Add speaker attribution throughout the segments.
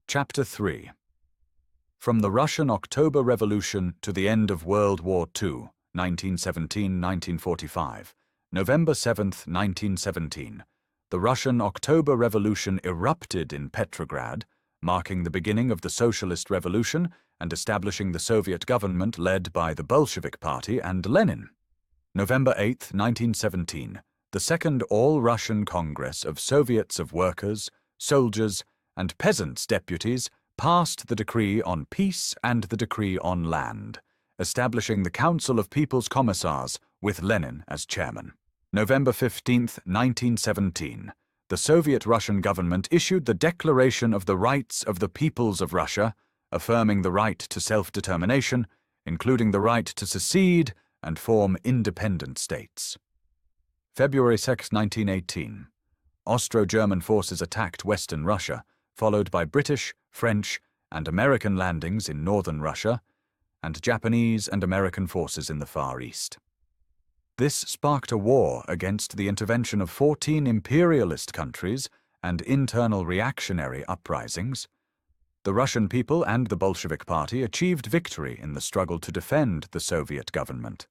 Speaker 1: Chapter 3. From the Russian October Revolution to the end of World War II, 1917–1945, November 7, 1917, the Russian October Revolution erupted in Petrograd, marking the beginning of the Socialist Revolution and establishing the Soviet government led by the Bolshevik Party and Lenin. November 8, 1917, the Second All-Russian Congress of Soviets of Workers, Soldiers, and Peasants' Deputies passed the Decree on Peace and the Decree on Land, establishing the Council of People's Commissars with Lenin as chairman. November 15, 1917, the Soviet Russian government issued the Declaration of the Rights of the Peoples of Russia, affirming the right to self-determination, including the right to secede and form independent states. February 6, 1918, Austro-German forces attacked Western Russia, followed by British, French, and American landings in northern Russia, and Japanese and American forces in the Far East. This sparked a war against the intervention of 14 imperialist countries and internal reactionary uprisings. The Russian people and the Bolshevik Party achieved victory in the struggle to defend the Soviet government.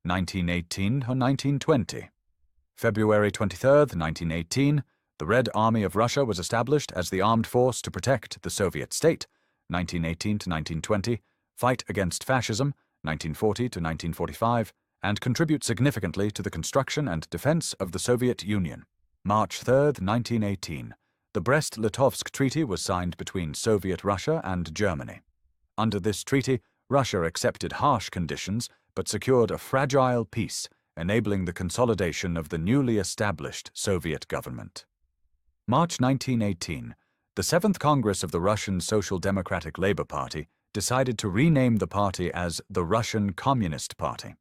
Speaker 1: 1918–1920. February 23, 1918, the Red Army of Russia was established as the armed force to protect the Soviet state. 1918–1920, fight against fascism. 1940–1945, and contribute significantly to the construction and defense of the Soviet Union. March 3, 1918, the Brest-Litovsk Treaty was signed between Soviet Russia and Germany. Under this treaty, Russia accepted harsh conditions but secured a fragile peace, enabling the consolidation of the newly established Soviet government. March 1918, the 7th Congress of the Russian Social Democratic Labour Party decided to rename the party as the Russian Communist Party.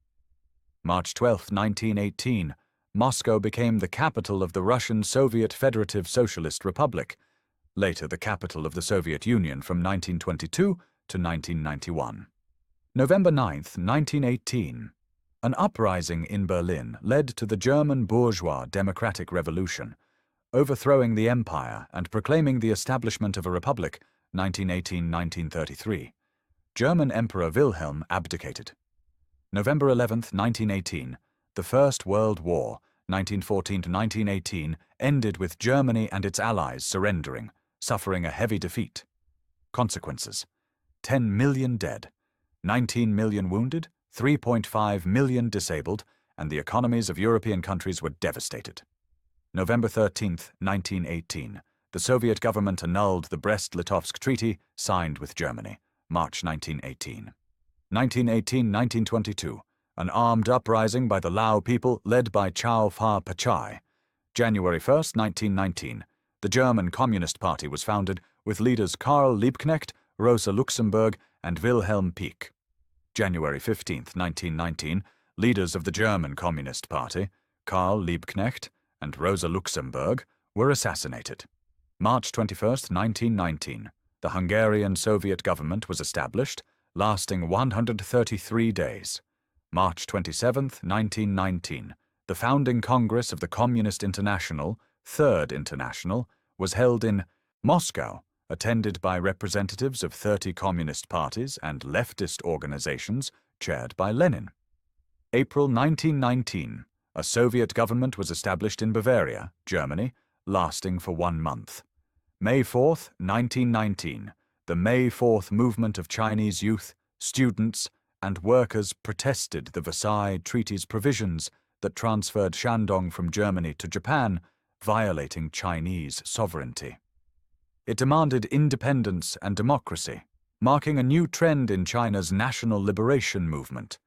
Speaker 1: March 12, 1918, Moscow became the capital of the Russian Soviet Federative Socialist Republic, later the capital of the Soviet Union from 1922 to 1991. November 9, 1918, an uprising in Berlin led to the German bourgeois democratic revolution, overthrowing the empire and proclaiming the establishment of a republic. 1918–1933. German Emperor Wilhelm abdicated. November 11, 1918, the First World War, 1914–1918, ended with Germany and its allies surrendering, suffering a heavy defeat. Consequences: 10 million dead, 19 million wounded, 3.5 million disabled, and the economies of European countries were devastated. November 13, 1918, the Soviet government annulled the Brest-Litovsk Treaty signed with Germany. March 1918. 1918–1922, an armed uprising by the Lao people led by Chao Fa-Pachai. January 1, 1919, the German Communist Party was founded with leaders Karl Liebknecht, Rosa Luxemburg, and Wilhelm Pieck. January 15, 1919, leaders of the German Communist Party, Karl Liebknecht and Rosa Luxemburg, were assassinated. March 21, 1919, the Hungarian Soviet government was established, lasting 133 days. March 27, 1919, the founding Congress of the Communist International, Third International, was held in Moscow, attended by representatives of 30 communist parties and leftist organizations, chaired by Lenin. April 1919, a Soviet government was established in Bavaria, Germany, lasting for 1 month. May 4, 1919, the May 4th movement of Chinese youth, students, and workers protested the Versailles Treaty's provisions that transferred Shandong from Germany to Japan, violating Chinese sovereignty. It demanded independence and democracy, marking a new trend in China's national liberation movement.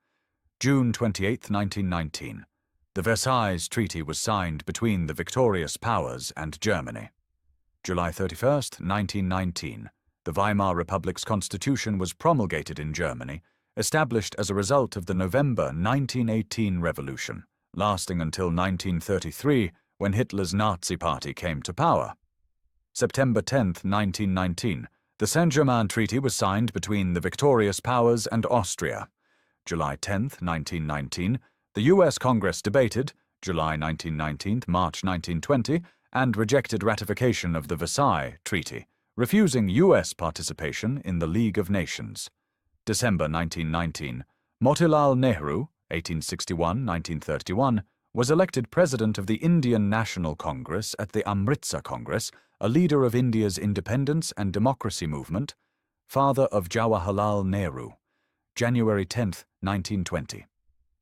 Speaker 1: June 28, 1919, the Versailles Treaty was signed between the victorious powers and Germany. July 31, 1919, the Weimar Republic's constitution was promulgated in Germany, established as a result of the November 1918 revolution, lasting until 1933, when Hitler's Nazi Party came to power. September 10, 1919, the Saint-Germain Treaty was signed between the victorious powers and Austria. July 10, 1919, the U.S. Congress debated, July 1919 to March 1920, and rejected ratification of the Versailles Treaty, refusing U.S. participation in the League of Nations. December 1919, Motilal Nehru, 1861–1931, was elected President of the Indian National Congress at the Amritsar Congress, a leader of India's independence and democracy movement, father of Jawaharlal Nehru. January 10, 1920.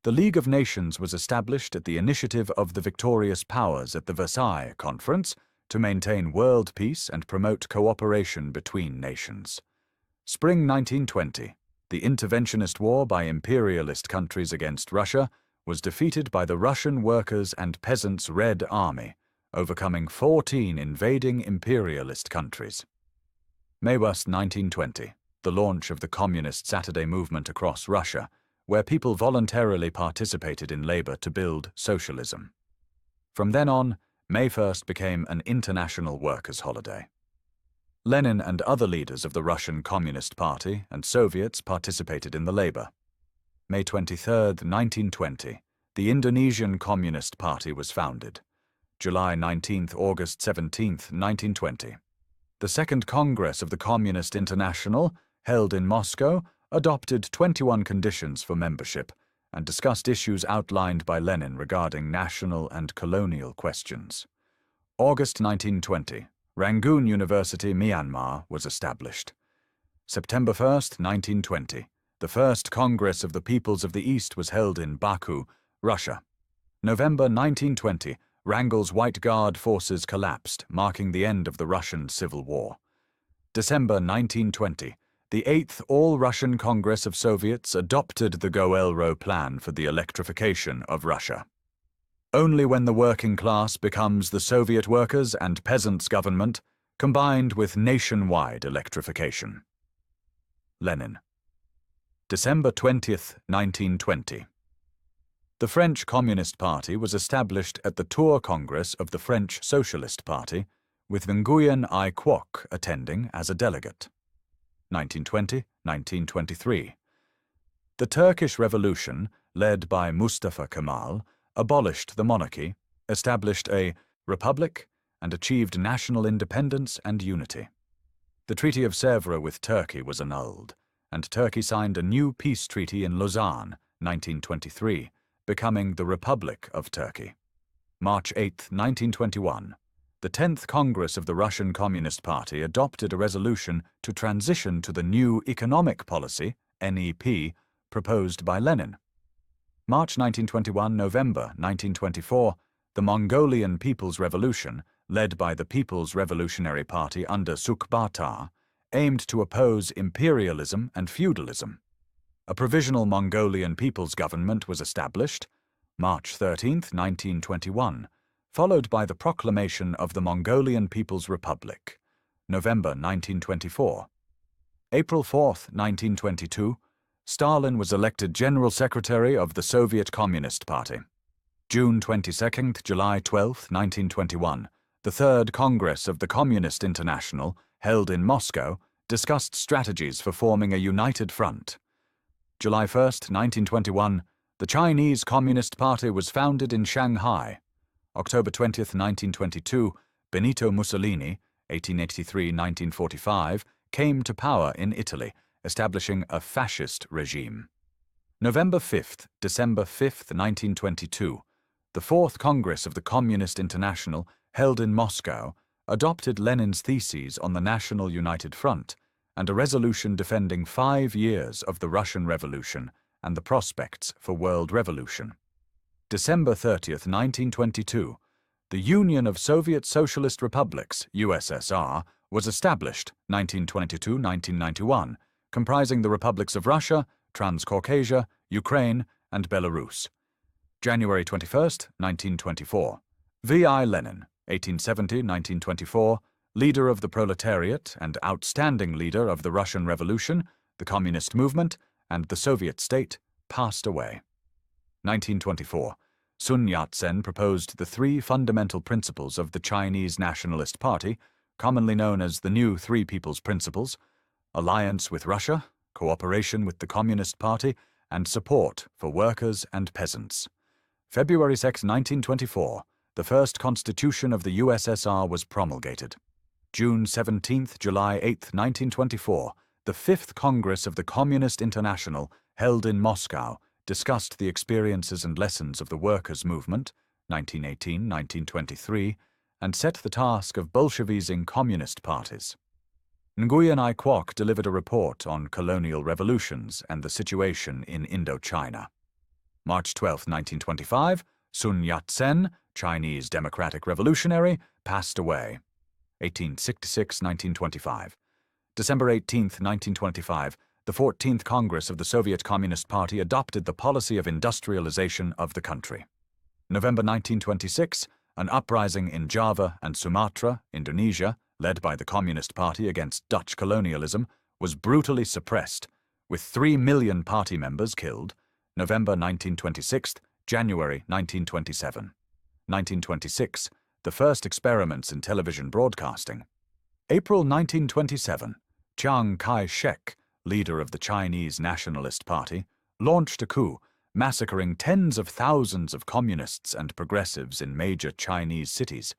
Speaker 1: The League of Nations was established at the initiative of the victorious powers at the Versailles Conference to maintain world peace and promote cooperation between nations. Spring 1920. The interventionist war by imperialist countries against Russia was defeated by the Russian Workers' and Peasants' Red Army, overcoming 14 invading imperialist countries. May 1, 1920. The launch of the Communist Saturday movement across Russia, where people voluntarily participated in labor to build socialism. From then on, May 1st became an international workers' holiday. Lenin and other leaders of the Russian Communist Party and Soviets participated in the labor. May 23, 1920, the Indonesian Communist Party was founded. July 19, August 17, 1920. The Second Congress of the Communist International, held in Moscow, adopted 21 conditions for membership and discussed issues outlined by Lenin regarding national and colonial questions. August 1920. Rangoon University, Myanmar, was established. September 1, 1920. The First Congress of the Peoples of the East was held in Baku, Russia. November 1920. Wrangel's White Guard forces collapsed, marking the end of the Russian Civil War. December 1920. The Eighth All-Russian Congress of Soviets adopted the Goel-Ro Plan for the electrification of Russia. Only when the working class becomes the Soviet workers' and peasants' government, combined with nationwide electrification. Lenin. December 20, 1920. The French Communist Party was established at the Tours Congress of the French Socialist Party, with Nguyen I Quoc attending as a delegate. 1920–1923. The Turkish Revolution, led by Mustafa Kemal, abolished the monarchy, established a republic, and achieved national independence and unity. The Treaty of Sèvres with Turkey was annulled, and Turkey signed a new peace treaty in Lausanne, 1923, becoming the Republic of Turkey. March 8, 1921. The 10th Congress of the Russian Communist Party adopted a resolution to transition to the new economic policy, NEP, proposed by Lenin. March 1921, November 1924, the Mongolian People's Revolution, led by the People's Revolutionary Party under Sukhbaatar, aimed to oppose imperialism and feudalism. A provisional Mongolian People's Government was established, March 13, 1921, followed by the proclamation of the Mongolian People's Republic, November 1924. April 4, 1922, Stalin was elected General Secretary of the Soviet Communist Party. June 22, July 12, 1921, the Third Congress of the Communist International, held in Moscow, discussed strategies for forming a united front. July 1, 1921, the Chinese Communist Party was founded in Shanghai. October 20, 1922, Benito Mussolini, 1883–1945, came to power in Italy, establishing a fascist regime. November 5th, December 5th, 1922, the Fourth Congress of the Communist International, held in Moscow, adopted Lenin's theses on the National United Front and a resolution defending 5 years of the Russian Revolution and the prospects for world revolution. December 30th, 1922, the Union of Soviet Socialist Republics, USSR, was established, 1922–1991, comprising the republics of Russia, Transcaucasia, Ukraine, and Belarus. January 21, 1924. V.I. Lenin, 1870–1924, leader of the proletariat and outstanding leader of the Russian Revolution, the Communist movement, and the Soviet state, passed away. 1924. Sun Yat-sen proposed the 3 fundamental principles of the Chinese Nationalist Party, commonly known as the New Three People's Principles: alliance with Russia, cooperation with the Communist Party, and support for workers and peasants. February 6, 1924, the first constitution of the USSR was promulgated. June 17, July 8, 1924, the Fifth Congress of the Communist International, held in Moscow, discussed the experiences and lessons of the workers' movement, 1918-1923, and set the task of Bolshevizing communist parties. Nguyen Ai Quoc delivered a report on colonial revolutions and the situation in Indochina. March 12, 1925, Sun Yat-sen, Chinese democratic revolutionary, passed away. 1866–1925. December 18, 1925, the 14th Congress of the Soviet Communist Party adopted the policy of industrialization of the country. November 1926, an uprising in Java and Sumatra, Indonesia, led by the Communist Party against Dutch colonialism, was brutally suppressed, with 3 million party members killed. November 1926, January 1927. 1926, the first experiments in television broadcasting. April 1927, Chiang Kai-shek, leader of the Chinese Nationalist Party, launched a coup, massacring tens of thousands of communists and progressives in major Chinese cities,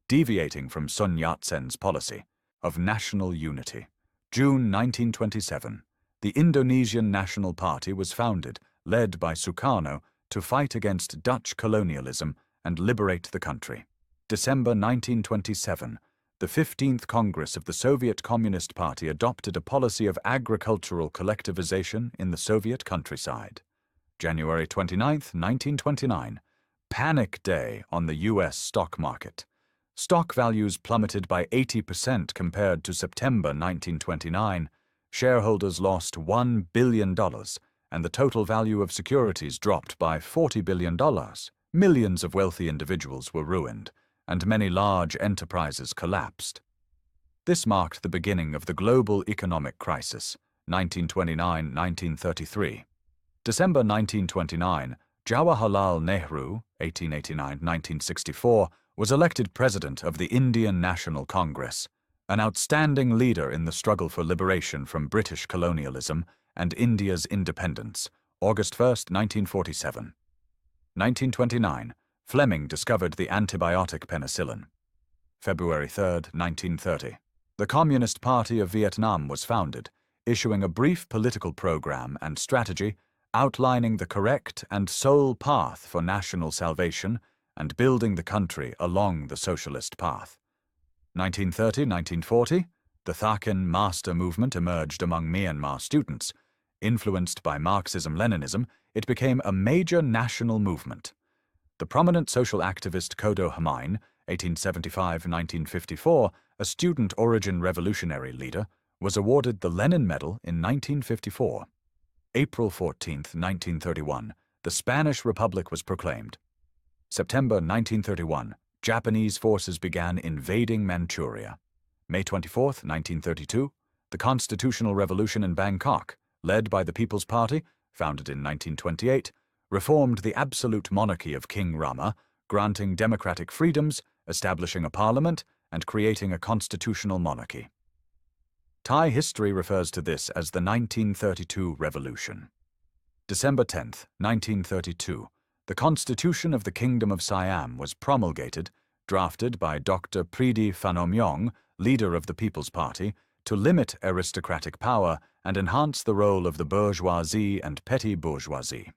Speaker 1: deviating from Sun Yat-sen's policy of national unity. June 1927, the Indonesian National Party was founded, led by Sukarno, to fight against Dutch colonialism and liberate the country. December 1927, the 15th Congress of the Soviet Communist Party adopted a policy of agricultural collectivization in the Soviet countryside. January 29, 1929, Panic Day on the U.S. stock market. Stock values plummeted by 80% compared to September 1929. Shareholders lost $1 billion, and the total value of securities dropped by $40 billion. Millions of wealthy individuals were ruined, and many large enterprises collapsed. This marked the beginning of the global economic crisis, 1929–1933. December 1929, Jawaharlal Nehru, 1889–1964, was elected president of the Indian National Congress, an outstanding leader in the struggle for liberation from British colonialism and India's independence, August 1, 1947. 1929, Fleming discovered the antibiotic penicillin. February 3, 1930. The Communist Party of Vietnam was founded, issuing a brief political program and strategy outlining the correct and sole path for national salvation and building the country along the socialist path. 1930–1940, the Thakin Master Movement emerged among Myanmar students. Influenced by Marxism-Leninism, it became a major national movement. The prominent social activist Kodo Hamain, 1875–1954, a student-origin revolutionary leader, was awarded the Lenin Medal in 1954. April 14, 1931, the Spanish Republic was proclaimed. September 1931, Japanese forces began invading Manchuria. May 24, 1932, the Constitutional Revolution in Bangkok, led by the People's Party, founded in 1928, reformed the absolute monarchy of King Rama, granting democratic freedoms, establishing a parliament, and creating a constitutional monarchy. Thai history refers to this as the 1932 Revolution. December 10, 1932, the Constitution of the Kingdom of Siam was promulgated, drafted by Dr. Pridi Phanomyong, leader of the People's Party, to limit aristocratic power and enhance the role of the bourgeoisie and petty bourgeoisie.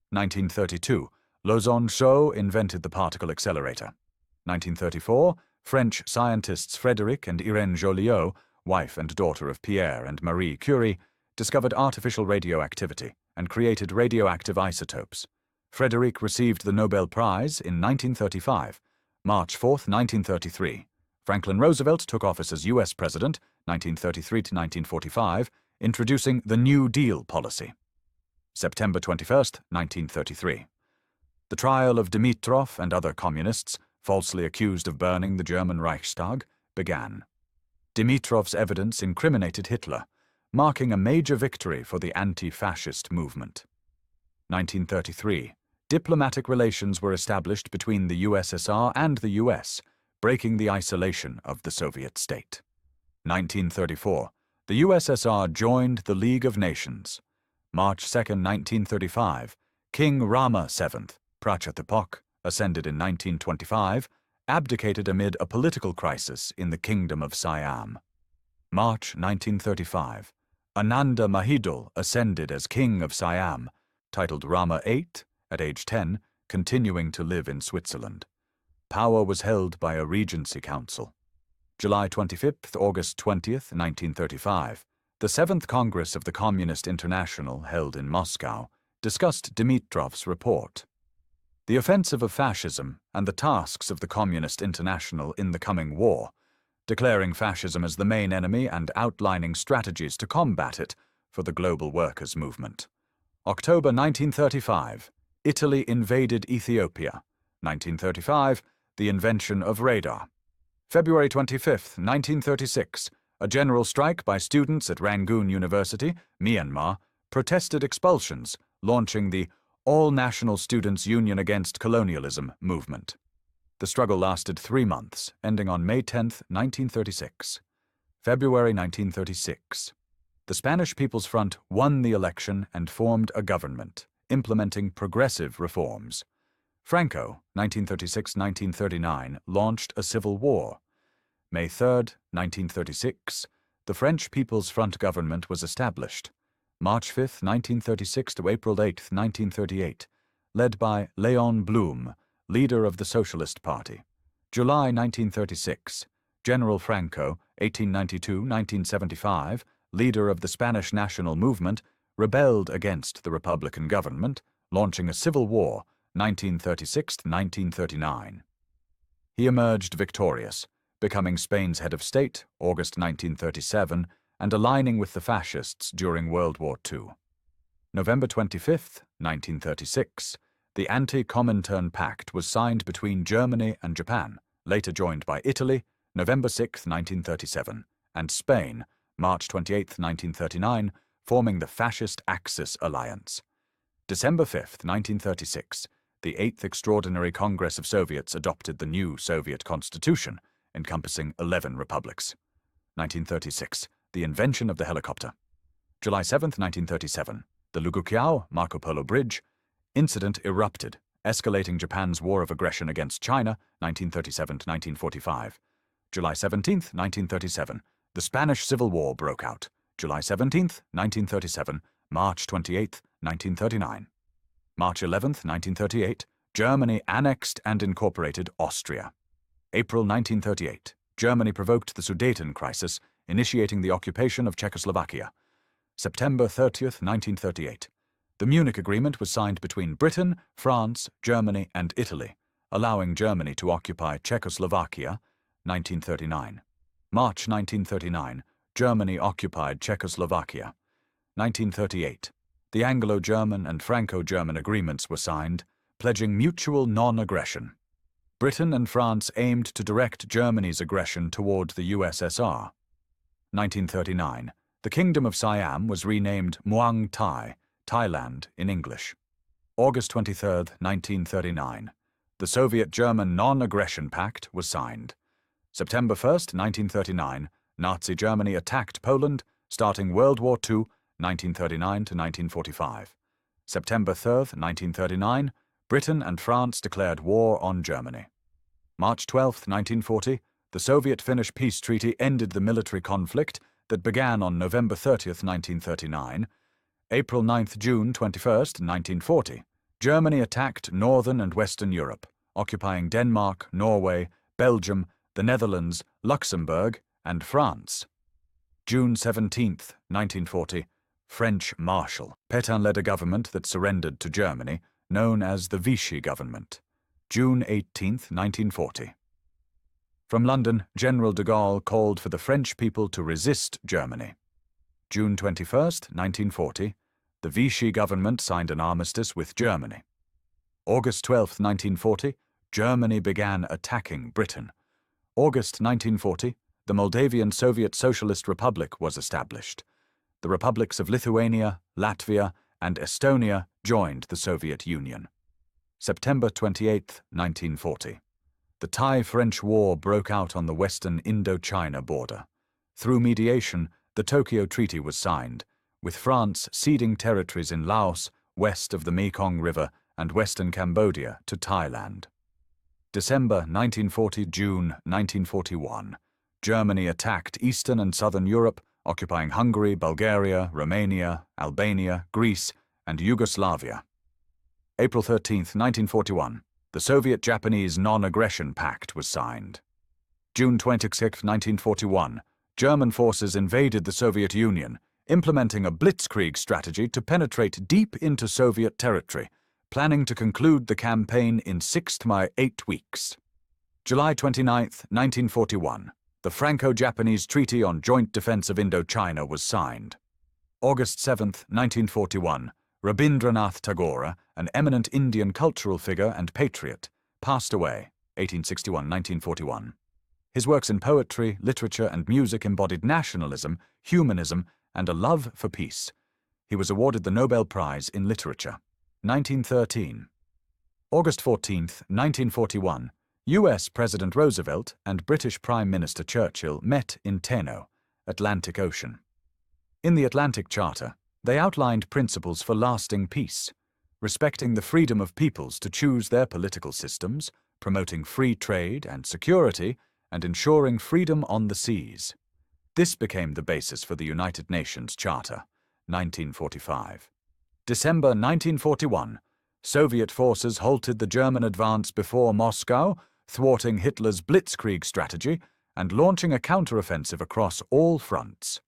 Speaker 1: 1932, Lozon Shou invented the particle accelerator. 1934, French scientists Frédéric and Irène Joliot, wife and daughter of Pierre and Marie Curie, discovered artificial radioactivity and created radioactive isotopes. Frédéric received the Nobel Prize in 1935. March 4, 1933, Franklin Roosevelt took office as U.S. President, 1933–1945, introducing the New Deal policy. September 21, 1933. The trial of Dimitrov and other communists, falsely accused of burning the German Reichstag, began. Dimitrov's evidence incriminated Hitler, marking a major victory for the anti-fascist movement. 1933. Diplomatic relations were established between the USSR and the US, breaking the isolation of the Soviet state. 1934. The USSR joined the League of Nations. March 2, 1935. King Rama VII, Prachatapak, ascended in 1925, abdicated amid a political crisis in the Kingdom of Siam. March 1935. Ananda Mahidol ascended as King of Siam, titled Rama VIII, at age 10, continuing to live in Switzerland. Power was held by a regency council. July 25, August 20, 1935. The 7th Congress of the Communist International, held in Moscow, discussed Dimitrov's report. The offensive of fascism and the tasks of the Communist International in the coming war, declaring fascism as the main enemy and outlining strategies to combat it for the global workers' movement. October 1935. Italy invaded Ethiopia. 1935. The invention of radar. February 25, 1936. A general strike by students at Rangoon University, Myanmar, protested expulsions, launching the All National Students' Union Against Colonialism movement. The struggle lasted 3 months, ending on May 10, 1936. February 1936. The Spanish People's Front won the election and formed a government, implementing progressive reforms. Franco, 1936-1939, launched a civil war. May 3, 1936, the French People's Front government was established. March 5, 1936 to April 8, 1938, led by Léon Blum, leader of the Socialist Party. July 1936, General Franco, 1892-1975, leader of the Spanish national movement, rebelled against the Republican government, launching a civil war, 1936-1939. He emerged victorious, becoming Spain's head of state, August 1937, and aligning with the fascists during World War II. November 25, 1936, the Anti-Comintern Pact was signed between Germany and Japan, later joined by Italy, November 6, 1937, and Spain, March 28, 1939, forming the Fascist Axis Alliance. December 5, 1936, the 8th Extraordinary Congress of Soviets adopted the new Soviet Constitution, encompassing 11 republics. 1936, the invention of the helicopter. July 7, 1937, the Luguqiao-Marco Polo Bridge incident erupted, escalating Japan's war of aggression against China, 1937-1945. July 17, 1937, the Spanish Civil War broke out. July 17, 1937, March 28, 1939. March 11, 1938, Germany annexed and incorporated Austria. April 1938, Germany provoked the Sudeten crisis, initiating the occupation of Czechoslovakia. September 30, 1938, the Munich Agreement was signed between Britain, France, Germany, and Italy, allowing Germany to occupy Czechoslovakia, 1939. March 1939, Germany occupied Czechoslovakia. 1938, the Anglo-German and Franco-German agreements were signed, pledging mutual non-aggression. Britain and France aimed to direct Germany's aggression toward the USSR. 1939, the Kingdom of Siam was renamed Muang Thai, Thailand in English. August 23, 1939, the Soviet-German Non-Aggression Pact was signed. September 1, 1939, Nazi Germany attacked Poland, starting World War II, 1939 to 1945. September 3, 1939, Britain and France declared war on Germany. March 12, 1940, the Soviet-Finnish peace treaty ended the military conflict that began on November 30, 1939. April 9–June 21, 1940, Germany attacked northern and western Europe, occupying Denmark, Norway, Belgium, the Netherlands, Luxembourg, and France. June 17, 1940, French Marshal. Pétain led a government that surrendered to Germany, known as the Vichy government. June 18, 1940. From London, General de Gaulle called for the French people to resist Germany. June 21, 1940, the Vichy government signed an armistice with Germany. August 12, 1940, Germany began attacking Britain. August 1940, the Moldavian Soviet Socialist Republic was established. The republics of Lithuania, Latvia, and Estonia joined the Soviet Union. September 28, 1940. The Thai-French War broke out on the western Indochina border. Through mediation, the Tokyo Treaty was signed, with France ceding territories in Laos, west of the Mekong River, and western Cambodia to Thailand. December 1940, June 1941. Germany attacked Eastern and Southern Europe, occupying Hungary, Bulgaria, Romania, Albania, Greece, and Yugoslavia. April 13, 1941. The Soviet-Japanese Non-Aggression Pact was signed. June 26, 1941. German forces invaded the Soviet Union, implementing a blitzkrieg strategy to penetrate deep into Soviet territory, planning to conclude the campaign in 8 weeks. July 29, 1941. The Franco-Japanese Treaty on Joint Defense of Indochina was signed. August 7, 1941. Rabindranath Tagore, an eminent Indian cultural figure and patriot, passed away, 1861–1941. His works in poetry, literature, and music embodied nationalism, humanism, and a love for peace. He was awarded the Nobel Prize in Literature. 1913. August 14, 1941. U.S. President Roosevelt and British Prime Minister Churchill met in Teno, Atlantic Ocean. In the Atlantic Charter, they outlined principles for lasting peace, respecting the freedom of peoples to choose their political systems, promoting free trade and security, and ensuring freedom on the seas. This became the basis for the United Nations Charter, 1945. December 1941. Soviet forces halted the German advance before Moscow, thwarting Hitler's blitzkrieg strategy and launching a counteroffensive across all fronts.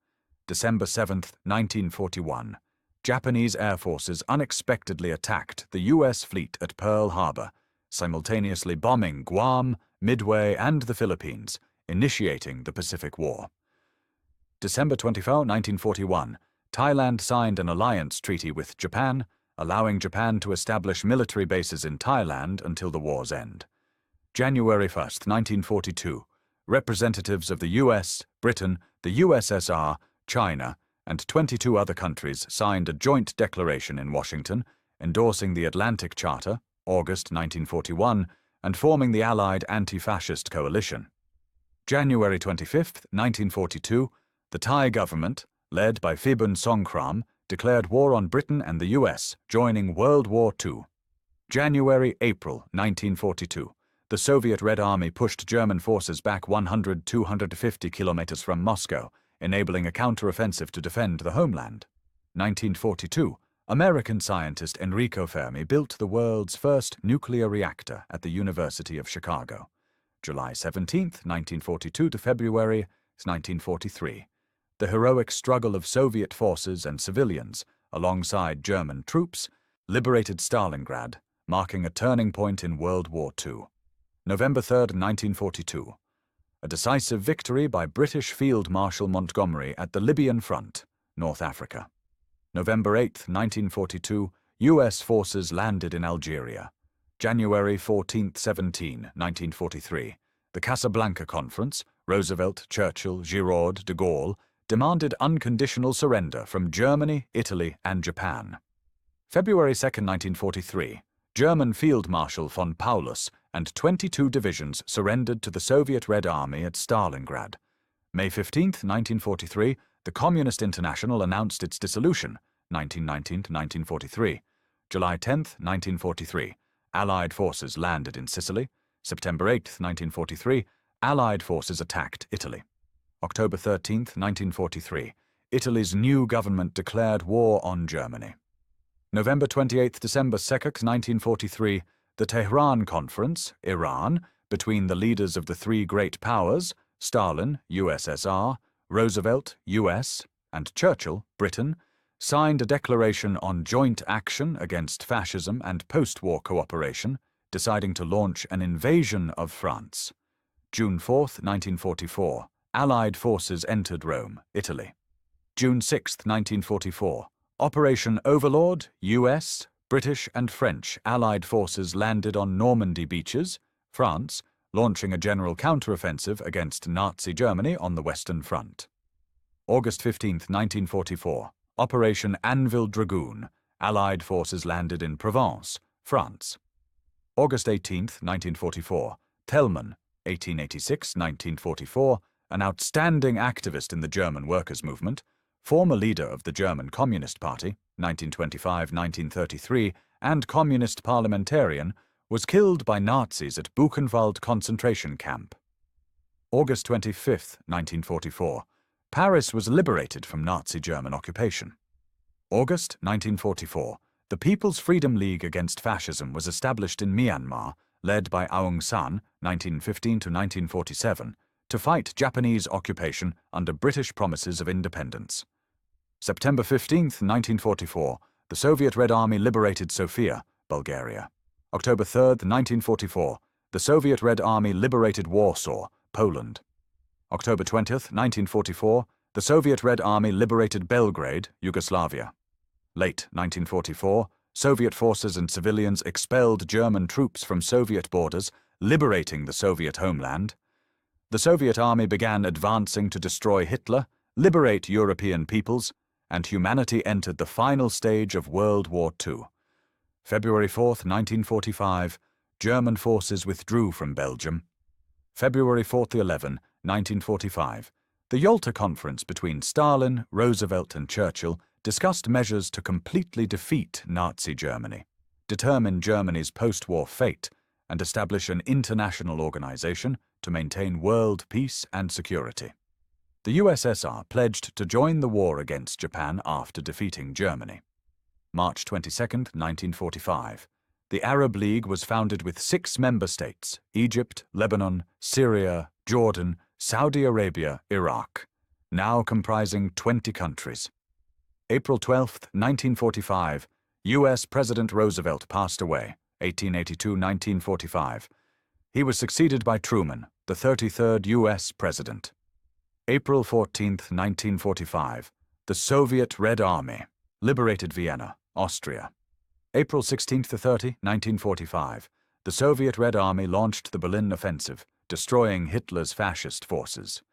Speaker 1: December 7, 1941. Japanese air forces unexpectedly attacked the U.S. fleet at Pearl Harbor, simultaneously bombing Guam, Midway, and the Philippines, initiating the Pacific War. December 24, 1941. Thailand signed an alliance treaty with Japan, allowing Japan to establish military bases in Thailand until the war's end. January 1, 1942. Representatives of the U.S., Britain, the USSR, China, and 22 other countries signed a joint declaration in Washington, endorsing the Atlantic Charter, August 1941, and forming the Allied Anti-Fascist Coalition. January 25, 1942, the Thai government, led by Phibun Songkhram, declared war on Britain and the US, joining World War II. January-April 1942, the Soviet Red Army pushed German forces back 100–250 kilometers from Moscow, enabling a counteroffensive to defend the homeland. 1942, American scientist Enrico Fermi built the world's first nuclear reactor at the University of Chicago. July 17, 1942 to February 1943. The heroic struggle of Soviet forces and civilians, alongside German troops, liberated Stalingrad, marking a turning point in World War II. November 3, 1942. A decisive victory by British Field Marshal Montgomery at the Libyan Front, North Africa. November 8, 1942, U.S. forces landed in Algeria. January 14–17, 1943. The Casablanca Conference, Roosevelt, Churchill, Giraud, de Gaulle, demanded unconditional surrender from Germany, Italy, and Japan. February 2, 1943. German Field Marshal von Paulus and 22 divisions surrendered to the Soviet Red Army at Stalingrad. May 15, 1943, the Communist International announced its dissolution, 1919–1943. July 10, 1943, Allied forces landed in Sicily. September 8, 1943, Allied forces attacked Italy. October 13, 1943, Italy's new government declared war on Germany. November 28–December 2, 1943, the Tehran Conference, Iran, between the leaders of the three great powers, Stalin, USSR, Roosevelt, US, and Churchill, Britain, signed a declaration on joint action against fascism and post-war cooperation, deciding to launch an invasion of France. June 4, 1944, Allied forces entered Rome, Italy. June 6, 1944, Operation Overlord, US, British and French Allied forces landed on Normandy beaches, France, launching a general counteroffensive against Nazi Germany on the Western Front. August 15, 1944, Operation Anvil Dragoon, Allied forces landed in Provence, France. August 18, 1944, Thälmann, 1886–1944, an outstanding activist in the German workers' movement, former leader of the German Communist Party, 1925–1933, and communist parliamentarian, was killed by Nazis at Buchenwald concentration camp. August 25, 1944. Paris was liberated from Nazi German occupation. August 1944. The People's Freedom League Against Fascism was established in Myanmar, led by Aung San, 1915 to 1947, to fight Japanese occupation under British promises of independence. September 15, 1944. The Soviet Red Army liberated Sofia, Bulgaria. October 3, 1944. The Soviet Red Army liberated Warsaw, Poland. October 20, 1944. The Soviet Red Army liberated Belgrade, Yugoslavia. Late 1944. Soviet forces and civilians expelled German troops from Soviet borders, liberating the Soviet homeland. The Soviet army began advancing to destroy Hitler, liberate European peoples, and humanity entered the final stage of World War II. February 4, 1945. German forces withdrew from Belgium. February 4 to 11, 1945. The Yalta Conference between Stalin, Roosevelt, and Churchill discussed measures to completely defeat Nazi Germany, determine Germany's post-war fate, and establish an international organization to maintain world peace and security. The USSR pledged to join the war against Japan after defeating Germany. March 22, 1945. The Arab League was founded with 6 member states: Egypt, Lebanon, Syria, Jordan, Saudi Arabia, Iraq, now comprising 20 countries. April 12, 1945, U.S. President Roosevelt passed away, 1882–1945. He was succeeded by Truman, the 33rd U.S. President. April 14, 1945, the Soviet Red Army liberated Vienna, Austria. April 16–30, 1945, the Soviet Red Army launched the Berlin Offensive, destroying Hitler's fascist forces.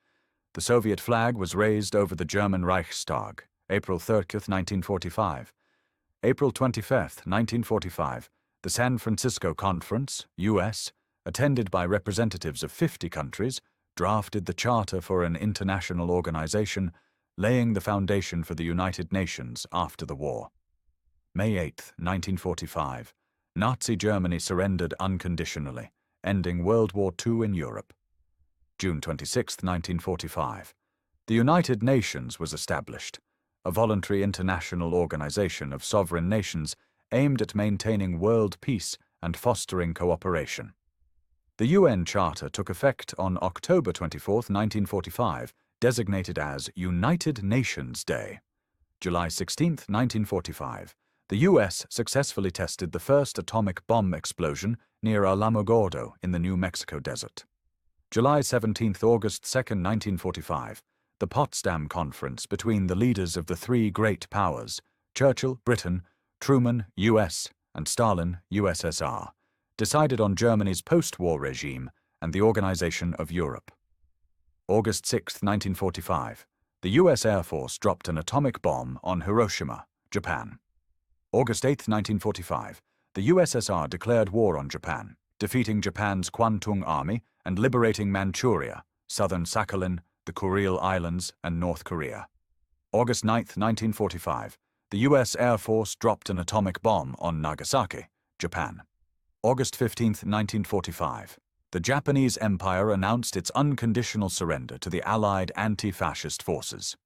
Speaker 1: The Soviet flag was raised over the German Reichstag. April 30, 1945. April 25, 1945, the San Francisco Conference, U.S., attended by representatives of 50 countries, drafted the Charter for an International Organization, laying the foundation for the United Nations after the war. May 8, 1945, Nazi Germany surrendered unconditionally, ending World War II in Europe. June 26, 1945, the United Nations was established, a voluntary international organization of sovereign nations aimed at maintaining world peace and fostering cooperation. The UN Charter took effect on October 24, 1945, designated as United Nations Day. July 16, 1945, the U.S. successfully tested the first atomic bomb explosion near Alamogordo in the New Mexico desert. July 17, August 2, 1945, the Potsdam Conference between the leaders of the 3 great powers, Churchill, Britain, Truman, U.S., and Stalin, USSR, decided on Germany's post-war regime and the organization of Europe. August 6, 1945, the U.S. Air Force dropped an atomic bomb on Hiroshima, Japan. August 8, 1945, the USSR declared war on Japan, defeating Japan's Kwantung Army and liberating Manchuria, southern Sakhalin, the Kuril Islands, and North Korea. August 9, 1945, the U.S. Air Force dropped an atomic bomb on Nagasaki, Japan. August 15, 1945, the Japanese Empire announced its unconditional surrender to the Allied anti-fascist forces.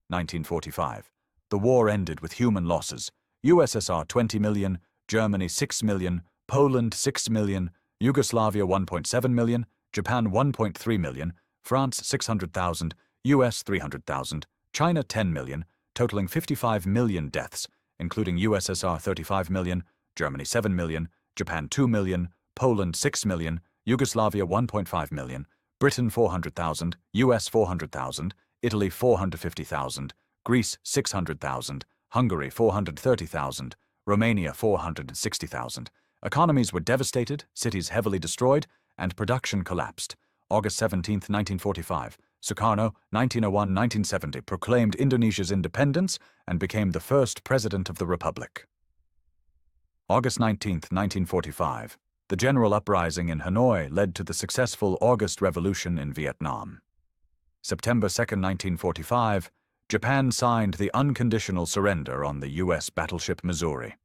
Speaker 1: 1945, the war ended with human losses: USSR 20 million, Germany 6 million, Poland 6 million, Yugoslavia 1.7 million, Japan 1.3 million, France 600,000, US 300,000, China 10 million, totaling 55 million deaths, including USSR 35 million, Germany 7 million, Japan 2 million, Poland 6 million, Yugoslavia 1.5 million, Britain 400,000, US 400,000, Italy 450,000, Greece 600,000, Hungary 430,000, Romania 460,000. Economies were devastated, cities heavily destroyed, and production collapsed. August 17, 1945, Sukarno, 1901–1970, proclaimed Indonesia's independence and became the first president of the republic. August 19, 1945, the general uprising in Hanoi led to the successful August Revolution in Vietnam. September 2, 1945, Japan signed the unconditional surrender on the U.S. battleship Missouri.